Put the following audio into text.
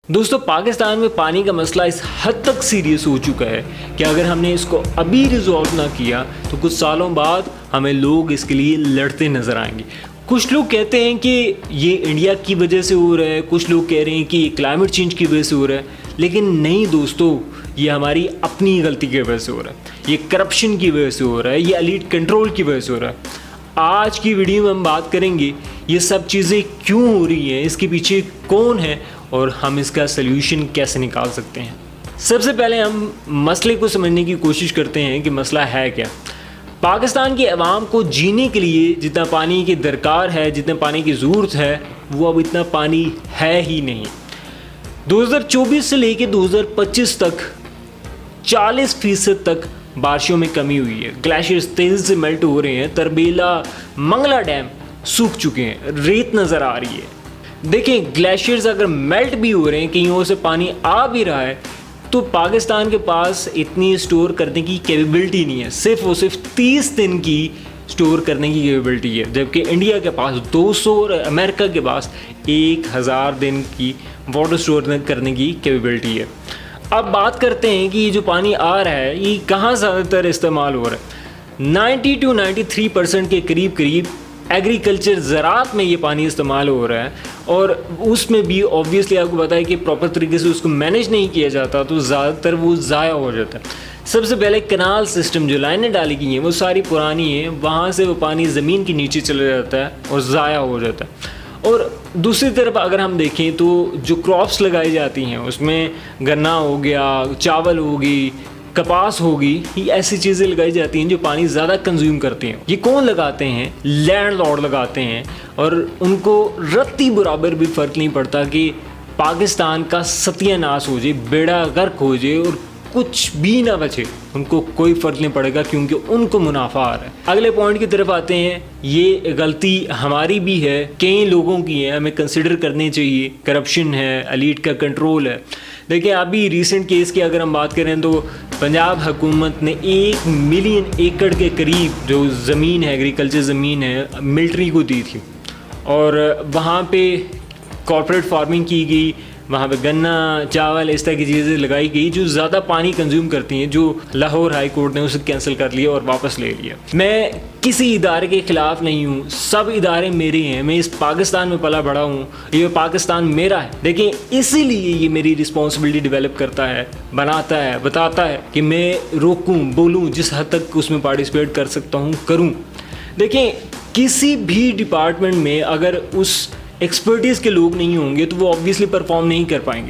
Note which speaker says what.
Speaker 1: दोस्तों, पाकिस्तान में पानी का मसला इस हद तक सीरियस हो चुका है कि अगर हमने इसको अभी रिजॉल्व ना किया तो कुछ सालों बाद हमें लोग इसके लिए लड़ते नज़र आएंगे। कुछ लोग कहते हैं कि ये इंडिया की वजह से हो रहा है, कुछ लोग कह रहे हैं कि क्लाइमेट चेंज की वजह से हो रहा है, लेकिन नहीं दोस्तों, ये हमारी अपनी गलती की वजह से हो रहा है, ये करप्शन की वजह से हो रहा है, ये एलीट कंट्रोल की वजह से हो रहा है। आज की वीडियो में हम बात करेंगे ये सब चीज़ें क्यों हो रही हैं, इसके पीछे कौन है और हम इसका सल्यूशन कैसे निकाल सकते हैं। सबसे पहले हम मसले को समझने की कोशिश करते हैं कि मसला है क्या। पाकिस्तान की आवाम को जीने के लिए जितना पानी की दरकार है, जितने पानी की ज़रूरत है, वो अब इतना पानी है ही नहीं। 2024 से लेकर 2025 तक 40% तक बारिशों में कमी हुई है। ग्लेशियर्स तेज़ी से मेल्ट हो रहे हैं, तरबेला मंगला डैम सूख चुके हैं, रेत नज़र आ रही है। देखें, ग्लेशियर्स अगर मेल्ट भी हो रहे हैं, कहीं और से पानी आ भी रहा है, तो पाकिस्तान के पास इतनी स्टोर करने की कैपेबिलिटी नहीं है। सिर्फ और सिर्फ 30 दिन की स्टोर करने की कैपेबिलिटी है, जबकि इंडिया के पास 200 और अमेरिका के पास 1000 दिन की वाटर स्टोर करने की कैपेबिलिटी है। अब बात करते हैं कि ये जो पानी आ रहा है, ये कहाँ ज़्यादातर इस्तेमाल हो रहा है। 90 to 93% के करीब एग्रीकल्चर ज़राअत में ये पानी इस्तेमाल हो रहा है, और उसमें भी ऑब्वियसली आपको पता है कि प्रॉपर तरीके से उसको मैनेज नहीं किया जाता, तो ज़्यादातर वो ज़ाया हो जाता है। सबसे पहले कनाल सिस्टम जो लाइनें डाली गई हैं वो सारी पुरानी हैं, वहाँ से वो पानी ज़मीन के नीचे चला जाता है और ज़ाया हो जाता है। और दूसरी तरफ अगर हम देखें तो जो क्रॉप्स लगाई जाती हैं उसमें गन्ना हो गया, चावल होगी, कपास होगी, ये ऐसी चीज़ें लगाई जाती हैं जो पानी ज़्यादा कंज्यूम करती हैं। ये कौन लगाते हैं? लैंडलॉर्ड लगाते हैं, और उनको रत्ती बराबर भी फ़र्क नहीं पड़ता कि पाकिस्तान का सत्यानाश हो जाए, बेड़ा गर्क हो जाए और कुछ भी ना बचे, उनको कोई फ़र्क नहीं पड़ेगा, क्योंकि उनको मुनाफा आ रहा है। अगले पॉइंट की तरफ आते हैं। ये गलती हमारी भी है, कई लोगों की है, हमें कंसिडर करनी चाहिए। करप्शन है, एलीट का कंट्रोल है। देखिए, अभी रिसेंट केस की अगर हम बात करें तो पंजाब हुकूमत ने 1 मिलियन एकड़ के करीब जो ज़मीन है, एग्रीकल्चर ज़मीन है, मिलिट्री को दी थी, और वहाँ पे कॉर्पोरेट फार्मिंग की गई। वहाँ पे गन्ना, चावल, इस तरह की चीज़ें लगाई गई जो ज़्यादा पानी कंज्यूम करती हैं, जो लाहौर हाई कोर्ट ने उसे कैंसिल कर लिया और वापस ले लिया। मैं किसी इदारे के ख़िलाफ़ नहीं हूँ, सब इदारे मेरे हैं। मैं इस पाकिस्तान में पला बड़ा हूँ, ये पाकिस्तान मेरा है। देखिए, इसीलिए ये मेरी रिस्पॉन्सिबिलिटी डेवलप करता है, बनाता है, बताता है कि मैं रोकूँ, बोलूँ, जिस हद तक उसमें पार्टिसिपेट कर सकता हूँ करूँ। देखिए, किसी भी डिपार्टमेंट में अगर उस एक्सपर्टीज़ के लोग नहीं होंगे तो वो ऑब्वियसली परफॉर्म नहीं कर पाएंगे।